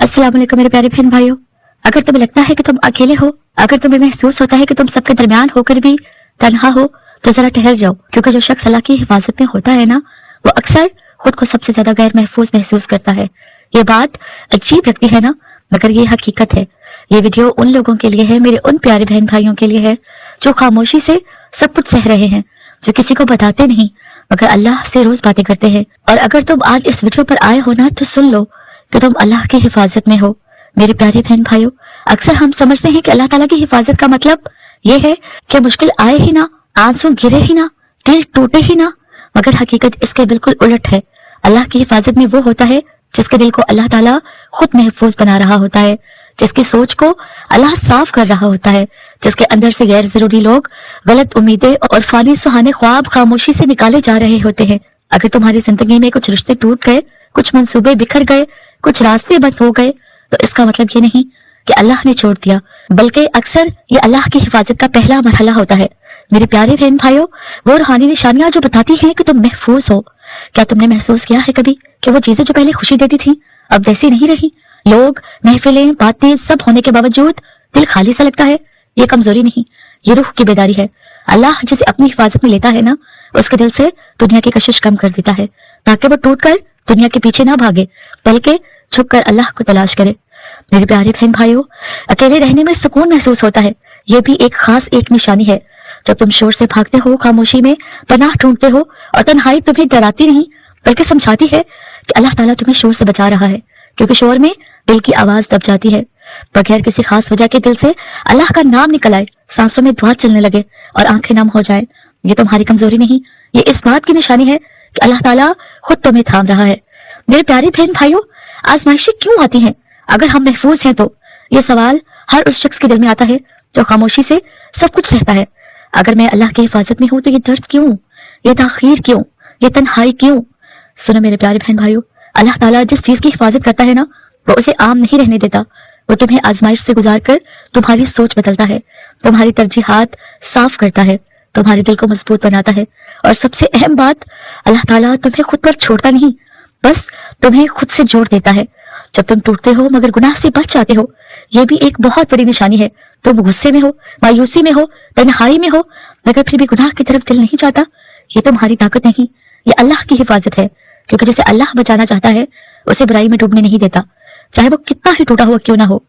अस्सलाम वालेकुम मेरे प्यारे बहन भाइयों। अगर तुम्हें लगता है कि तुम अकेले हो, अगर तुम्हें महसूस होता है कि तुम सबके दरमियान होकर भी तन्हा हो, तो जरा ठहर जाओ, क्योंकि जो शख्स अल्लाह की हिफाजत में होता है ना, वो अक्सर खुद को सबसे ज्यादा गैर महफूज महसूस करता है। ये बात अजीब लगती है ना, मगर ये हकीकत है। ये वीडियो उन लोगों के लिए है, मेरे उन प्यारे बहन भाइयों के लिए है जो खामोशी से सब कुछ सह रहे हैं, जो किसी को बताते नहीं मगर अल्लाह से रोज बातें करते हैं। और अगर तुम आज इस वीडियो पर आए हो ना, तो सुन लो कि तुम अल्लाह की हिफाजत में हो। मेरे प्यारे बहन भाइयों, अक्सर हम समझते हैं कि अल्लाह ताला की हिफाजत का मतलब ये है कि मुश्किल आए ही ना, आंसू गिरे ही ना, दिल टूटे ही ना, मगर हकीकत इसके बिल्कुल उलट है। अल्लाह की हिफाजत में वो होता है जिसके दिल को अल्लाह ताला खुद महफूज बना रहा होता है, जिसकी सोच को अल्लाह साफ कर रहा होता है, जिसके अंदर से गैर जरूरी लोग, गलत उम्मीदें और फानी सुहाने ख्वाब खामोशी से निकाले जा रहे होते हैं। अगर तुम्हारी जिंदगी में कुछ रिश्ते टूट गए, कुछ मंसूबे बिखर गए, कुछ रास्ते बंद हो गए, तो इसका मतलब ये नहीं कि अल्लाह ने छोड़ दिया, बल्कि अक्सर ये अल्लाह की हिफाजत का पहला मरहला होता है। मेरे प्यारे बहन भाइयों, वो रूहानी निशानियां जो बताती हैं कि तुम महफूज हो। क्या तुमने महसूस किया है कभी कि वो चीजें जो पहले खुशी देती थी अब वैसी नहीं रही? लोग, महफिलें, बातें सब होने के बावजूद दिल खाली सा लगता है। ये कमजोरी नहीं, ये रूह की बेदारी है। अल्लाह जिसे अपनी हिफाजत में लेता है ना, उसके दिल से दुनिया की कशिश कम कर देता है, ताकि वो टूट कर दुनिया के पीछे ना भागे, बल्कि झुक कर अल्लाह को तलाश करे। मेरे प्यारे बहन भाइयों, अकेले रहने में सुकून महसूस होता है। ये भी एक खास एक निशानी है। जब तुम शोर से भागते हो, खामोशी में पनाह ढूंढते हो, और तन्हाई तुम्हें डराती नहीं बल्कि समझाती है कि अल्लाह ताला तुम्हें शोर से बचा रहा है, क्योंकि शोर में दिल की आवाज दब जाती है। बगैर किसी खास वजह के दिल से अल्लाह का नाम निकल आए, सांसों में धुआं चलने लगे और आंखें नम हो जाए, ये तुम्हारी कमजोरी नहीं, ये इस बात की निशानी है कि अल्लाह ताला खुद तुम्हें थाम रहा है। मेरे प्यारे बहन भाइयों, आजमाइशें क्यों आती हैं अगर हम महफूज हैं तो? ये सवाल हर उस शख्स के दिल में आता है जो खामोशी से सब कुछ सहता है। अगर मैं अल्लाह की हिफाजत में हूं तो ये दर्द क्यों, ये ताखीर क्यों, ये तन्हाई क्यों? सुनो मेरे प्यारे बहन भाइयों, अल्लाह ताला जिस चीज की हिफाजत करता है ना, वो उसे आम नहीं रहने देता। वो तुम्हें आजमाइश से गुजार कर तुम्हारी सोच बदलता है, तुम्हारी तरजीहात साफ करता है, तुम्हारे दिल को मजबूत बनाता है। और सबसे अहम बात, अल्लाह ताला तुम्हें खुद पर छोड़ता नहीं, बस तुम्हें खुद से जोड़ देता है। जब तुम टूटते हो मगर गुनाह से बच जाते हो, ये भी एक बहुत बड़ी निशानी है। तुम गुस्से में हो, मायूसी में हो, तन्हाई में हो, मगर फिर भी गुनाह की तरफ दिल नहीं जाता, ये तुम्हारी ताकत नहीं, ये अल्लाह की हिफाजत है। क्योंकि जैसे अल्लाह बचाना चाहता है, उसे बुराई में डूबने नहीं देता, चाहे वो कितना ही टूटा हुआ क्यों ना हो।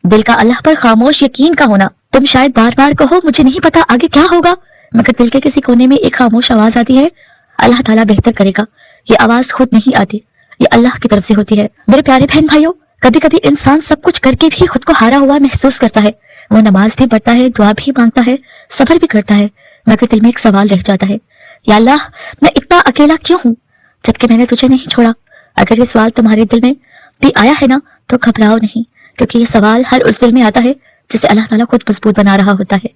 दिल का अल्लाह पर खामोश यकीन का होना। तुम शायद बार बार कहो मुझे नहीं पता आगे क्या होगा, मगर दिल के किसी कोने में एक खामोश आवाज आती है, अल्लाह ताला बेहतर करेगा। ये आवाज खुद नहीं आती, ये अल्लाह की तरफ से होती है। मेरे प्यारे बहन भाइयों, कभी कभी इंसान सब कुछ करके भी खुद को हारा हुआ महसूस करता है। वो नमाज भी पढ़ता है, दुआ भी मांगता है, सब्र भी करता है, मगर दिल में एक सवाल रह जाता है, या अल्लाह मैं इतना अकेला क्यों हूँ जबकि मैंने तुझे नहीं छोड़ा। अगर ये सवाल तुम्हारे दिल में भी आया है ना, तो घबराओ नहीं, क्योंकि ये सवाल हर उस दिल में आता है जिसे अल्लाह ताला खुद मजबूत बना रहा होता है।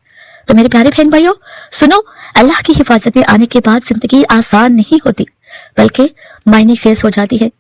तो मेरे प्यारे बहन भाइयों सुनो, अल्लाह की हिफाजत में आने के बाद जिंदगी आसान नहीं होती, बल्कि मायने खेज हो जाती है।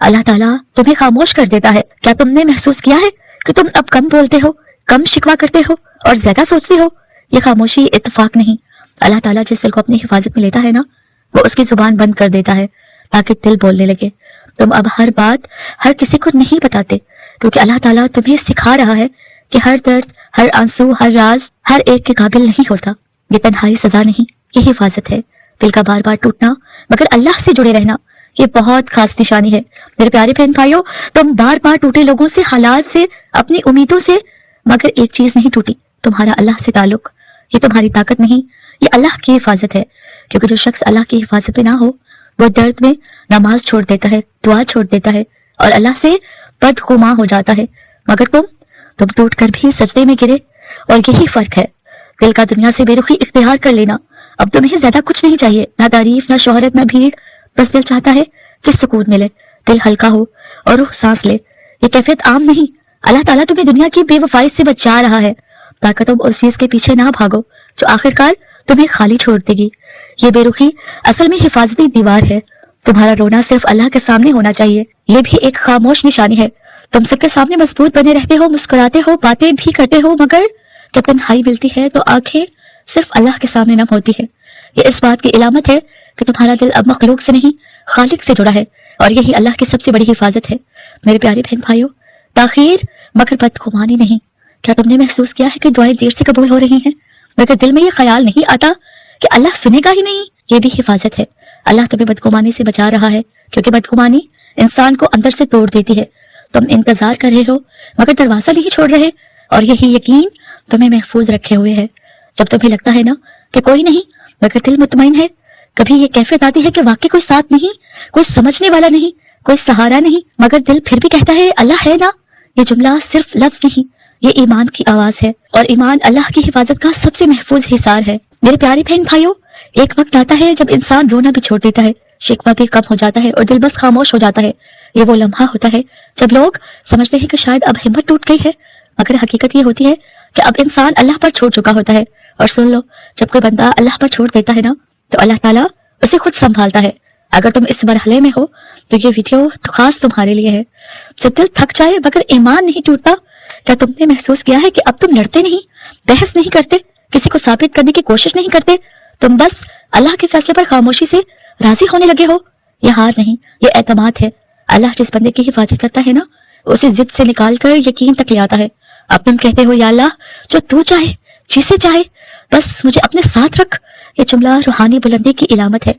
अल्लाह ताला तुम्हें खामोश कर देता है। क्या तुमने महसूस किया है कि तुम अब कम बोलते हो, कम शिकवा करते हो और ज्यादा सोचते हो? ये खामोशी इत्तेफाक नहीं। अल्लाह ताला जिस दिल को अपनी हिफाजत में लेता है ना, वो उसकी जुबान बंद कर देता है ताकि दिल बोलने लगे। तुम अब हर बात हर किसी को नहीं बताते, क्योंकि अल्लाह ताला तुम्हें सिखा रहा है कि हर दर्द, हर आंसू, हर राज हर एक के काबिल नहीं होता। ये तन्हाई सजा नहीं, ये हिफाजत है। दिल का बार बार टूटना मगर अल्लाह से जुड़े रहना, ये बहुत खास निशानी है। मेरे प्यारे बहन भाइयों, तुम बार बार टूटे लोगों से, हालात से, अपनी उम्मीदों से, मगर एक चीज नहीं टूटी, तुम्हारा अल्लाह से ताल्लुक। ये तुम्हारी ताकत नहीं, ये अल्लाह की हिफाजत है। क्योंकि जो शख्स अल्लाह की हिफाजत में ना हो, वो दर्द में नमाज छोड़ देता है, दुआ छोड़ देता है और अल्लाह से बदगुमा हो जाता है। मगर तुम टूट कर भी सजदे में गिरे, और यही फर्क है। दिल का दुनिया से बेरुखी इख्तियार कर लेना। अब तुम्हें ज्यादा कुछ नहीं चाहिए, ना तारीफ, ना शोहरत, ना भीड़, बस दिल चाहता है कि सुकून मिले, दिल हल्का हो और रूह सांस ले। ये कैफियत आम नहीं, अल्लाह ताला तुम्हें दुनिया की बेवफाई से बचा रहा है, ताकि तुम उस चीज के पीछे ना भागो जो आखिरकार तुम्हें खाली छोड़ देगी। ये बेरुखी असल में हिफाजती दीवार है। तुम्हारा रोना सिर्फ अल्लाह के सामने होना चाहिए, ये भी एक खामोश निशानी है। तुम सबके सामने मजबूत बने रहते हो, मुस्कुराते हो, बातें भी करते हो, मगर जब तन्हाई मिलती है तो आंखें सिर्फ अल्लाह के सामने नम होती है। ये इस बात की इलामत है कि तुम्हारा दिल अब मखलूक से नहीं, खालिक से जुड़ा है, और यही अल्लाह की सबसे बड़ी हिफाजत है। मेरे प्यारे बहन भाइयों, ताखीर मगर बदगुमानी नहीं। क्या तुमने महसूस किया है कि दुआएं देर से कबूल हो रही हैं, मगर दिल में ये ख्याल नहीं आता कि अल्लाह सुनेगा ही नहीं? ये भी हिफाजत है। अल्लाह तुम्हें बदगुमानी से बचा रहा है, क्योंकि बदगुमानी इंसान को अंदर से तोड़ देती है। तुम इंतजार कर रहे हो मगर दरवाजा नहीं छोड़ रहे, और यही यकीन तुम्हें महफूज रखे हुए है। जब तुम्हें लगता है ना कि कोई नहीं मगर दिल मुतमईन है, कभी ये कैफियत आती है कि वाकई कोई साथ नहीं, कोई समझने वाला नहीं, कोई सहारा नहीं, मगर दिल फिर भी कहता है अल्लाह है ना। ये जुमला सिर्फ लफ्ज नहीं, ये ईमान की आवाज है, और ईमान अल्लाह की हिफाजत का सबसे महफूज हिसार है। मेरे प्यारे बहन भाइयों, एक वक्त आता है जब इंसान रोना भी छोड़ देता है, शिकवा भी कम हो जाता है और दिल बस खामोश हो जाता है। ये वो लम्हा होता है जब लोग समझते हैं कि शायद अब हिम्मत टूट गई है, मगर हकीकत ये होती है कि अब इंसान अल्लाह पर छोड़ चुका होता है। और सुन लो, जब कोई बंदा अल्लाह पर छोड़ देता है ना, तो अल्लाह ताला उसे खुद संभालता है। अगर तुम इस मरहले में हो तो ये वीडियो तो खास तुम्हारे लिए है। जब दिल थक जाए मगर ईमान नहीं टूटता, क्या तुमने महसूस किया है कि अब तुम लड़ते नहीं, बहस नहीं करते, किसी को साबित करने की कोशिश नहीं करते, तुम बस अल्लाह के फैसले पर खामोशी से राजी होने लगे हो? ये हार नहीं, ये एतमाद है। अल्लाह जिस बंदे की हिफाजत करता है ना, उसे जिद से निकाल कर यकीन तक ले आता है। अब तुम कहते हो या अल्लाह, जो तू चाहे, जिसे चाहे, बस मुझे अपने साथ रख। ये जुमला रूहानी बुलंदी की इलामत है।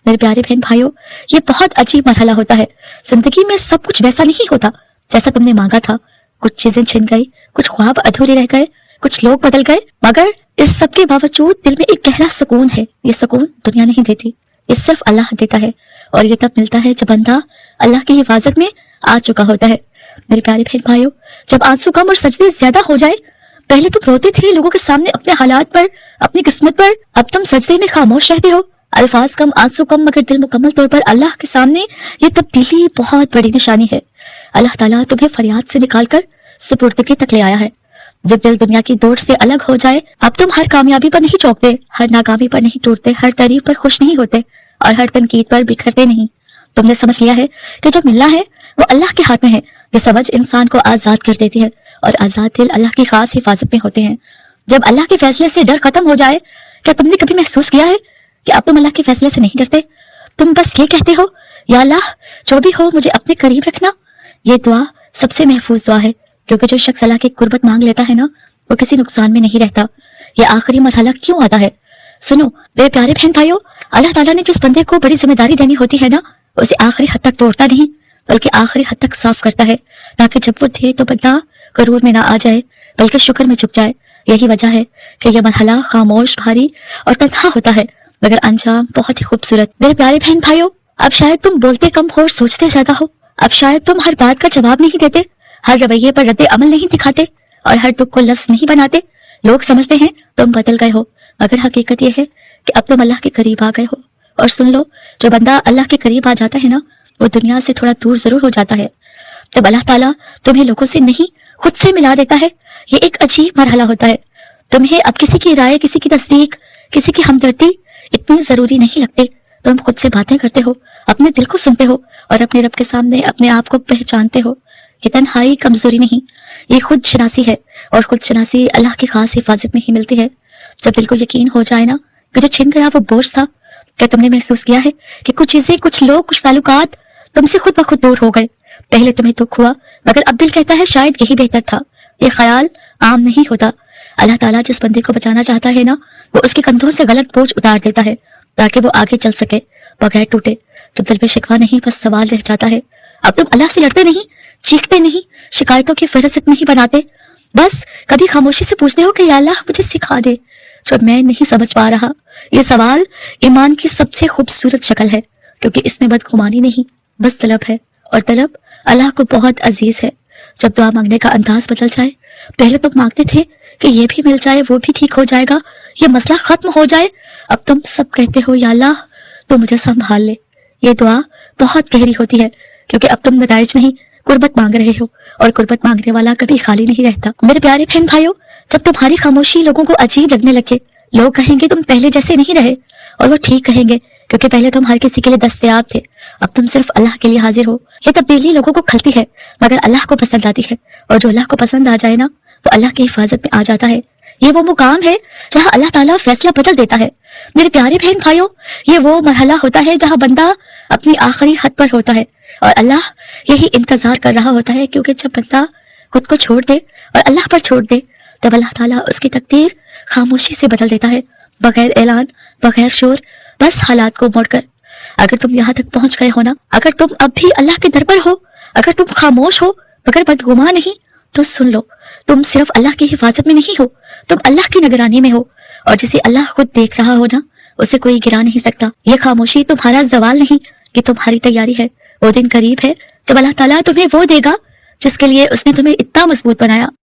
मेरे प्यारे बहन भाइयों, ये बहुत अजीब मरहला होता है। जिंदगी में सब कुछ वैसा नहीं होता जैसा तुमने मांगा था। कुछ चीजें छिन गई, कुछ ख्वाब अधूरे रह गए, कुछ लोग बदल गए, मगर इस सब के बावजूद दिल में एक गहरा सुकून है। ये सुकून दुनिया नहीं देती, ये सिर्फ अल्लाह देता है, और ये तब मिलता है जब बंदा अल्लाह की हिफाजत में आ चुका होता है। मेरे प्यारे बहन भाइयों, जब आंसू कम और सजदे ज्यादा हो जाए, पहले तुम रोते थे लोगों के सामने अपने हालात पर, अपनी किस्मत पर, अब तुम सजदे में खामोश रहते हो। अल्फाज कम, आंसू कम, मगर दिल मुकम्मल तौर पर अल्लाह के सामने। ये तब्दीली बहुत बड़ी निशानी है। अल्लाह ताला तुम्हें फरियाद से निकालकर सुपुर्दगी तक ले आया है। जब दिल दुनिया की दौड़ से अलग हो जाए, अब तुम हर कामयाबी पर नहीं चौंकते, हर नाकामी पर नहीं टूटते, हर तारीफ पर खुश नहीं होते, और हर तनकीद पर बिखरते नहीं। तुमने समझ लिया है कि जो मिलना है वो अल्लाह के हाथ में है। ये समझ इंसान को आजाद कर देती है, और आजाद दिल अल्लाह की खास हिफाजत में होते हैं। जब अल्लाह के फैसले से डर खत्म हो जाए, क्या तुमने कभी महसूस किया है कि अब तुम अल्लाह के फैसले से नहीं डरते? तुम बस ये कहते हो, या अल्लाह जो भी हो मुझे अपने करीब रखना। ये दुआ सबसे महफूज दुआ है, क्योंकि जो शख्स अल्लाह की कुर्बत मांग लेता है ना, वो किसी नुकसान में नहीं रहता। ये आखिरी मरहला क्यों आता है? सुनो मेरे प्यारे बहन भाइयों, अल्लाह ताला ने जिस बंदे को बड़ी जिम्मेदारी देनी होती है ना, उसे आखिरी हद तक तोड़ता नहीं, बल्कि आखिरी हद तक साफ करता है, ताकि जब वो दे तो बंदा गरूर में ना आ जाए, बल्कि शुक्र में झुक जाए। यही वजह है कि यह मरहला खामोश, भारी और तन्हा होता है, मगर अंजाम बहुत ही खूबसूरत। मेरे प्यारे बहन भाइयों, अब शायद तुम बोलते कम हो और सोचते ज्यादा हो। अब शायद तुम हर बात का जवाब नहीं देते, हर रवैये पर रद्द अमल नहीं दिखाते, और हर दुख को लफ्ज नहीं बनाते। लोग समझते हैं तुम बदल गए हो, मगर हकीकत यह है कि अब तुम अल्लाह के करीब आ गए हो। और सुन लो, जो बंदा अल्लाह के करीब आ जाता है ना, वो दुनिया से थोड़ा दूर जरूर हो जाता है। जब अल्लाह ताला तुम्हें लोगों से नहीं, खुद से मिला देता है, ये एक अजीब मरहला होता है। तुम्हें अब किसी की राय, किसी की तस्दीक, किसी की हमदर्दी इतनी जरूरी नहीं लगती। तुम खुद से बातें करते हो, अपने दिल को सुनते हो, और अपने रब के सामने अपने आप को पहचानते हो। ये तन्हाई कमजोरी नहीं, ये खुद शनासी है, और खुद शनासी अल्लाह की खास हिफाजत में ही मिलती है। जब दिल को यकीन हो जाए ना कि जो छिन गया वो बोझ था, क्या तुमने महसूस किया है कि कुछ चीजें, कुछ लोग, कुछ ताल्लुकात तुमसे खुद ब खुद दूर हो गए? पहले तुम्हें दुख हुआ, मगर अब दिल कहता है शायद यही बेहतर था। ये ख्याल आम नहीं होता। अल्लाह ताला जिस बंदे को बचाना चाहता है ना, वो उसके कंधों से गलत बोझ उतार देता है, ताकि वो आगे चल सके बगैर टूटे। जब दिल में शिकवा नहीं, बस सवाल रह जाता है। अब तुम अल्लाह से लड़ते नहीं, चीखते नहीं, शिकायतों की फहरिस्त नहीं बनाते, बस कभी खामोशी से पूछते हो कि या अल्लाह मुझे सिखा दे जो मैं नहीं समझ पा रहा। ये सवाल ईमान की सबसे खूबसूरत शक्ल है, क्योंकि इसमें बदगुमानी नहीं, बस तलब है, और तलब अल्लाह को बहुत अजीज है। जब दुआ मांगने का अंदाज बदल जाए, पहले तुम मांगते थे कि ये भी मिल जाए, वो भी ठीक हो जाएगा, ये मसला खत्म हो जाए, अब तुम सब कहते हो या अल्लाह तो मुझे संभाल ले। ये दुआ बहुत गहरी होती है, क्योंकि अब तुम नताइज नहीं, कुर्बत मांग रहे हो, और कुर्बत मांगने वाला कभी खाली नहीं रहता। मेरे प्यारे बहन भाइयों, जब तुम्हारी खामोशी लोगों को अजीब लगने लगे, लोग कहेंगे तुम पहले जैसे नहीं रहे, और वो ठीक कहेंगे, क्योंकि पहले तुम हर किसी के लिए दस्तयाब थे, अब तुम सिर्फ अल्लाह के लिए हाजिर हो। ये तब्दीली लोगों को खलती है, मगर अल्लाह को पसंद आती है, और जो अल्लाह को पसंद आ जाए ना, वो अल्लाह की हिफाजत में आ जाता है। ये वो मुकाम है जहाँ अल्लाह ताला फैसला बदल देता है। मेरे प्यारे बहन भाइयों, ये वो मरहला होता है जहाँ बंदा अपनी आखिरी हद पर होता है, और अल्लाह यही इंतजार कर रहा होता है, क्योंकि जब बंदा خود کو چھوڑ دے اور اللہ پر چھوڑ دے، تب اللہ تعالیٰ اس کی تقدیر خاموشی سے بدل دیتا ہے، بغیر اعلان، بغیر شور، بس حالات کو موڑ کر۔ اگر تم یہاں تک پہنچ گئے ہو نا، اگر تم اب بھی اللہ کے در پر ہو، اگر تم خاموش ہو مگر بدگمان نہیں، تو سن لو، تم صرف اللہ کی حفاظت میں نہیں ہو، تم اللہ کی نگرانی میں ہو، اور جسے اللہ خود دیکھ رہا ہو نا، اسے کوئی گرا نہیں سکتا۔ یہ خاموشی تمہارا زوال نہیں، یہ تمہاری تیاری ہے۔ وہ دن قریب ہے جب اللہ تعالیٰ تمہیں وہ دے گا جس کے لیے اس نے تمہیں اتنا مضبوط بنایا۔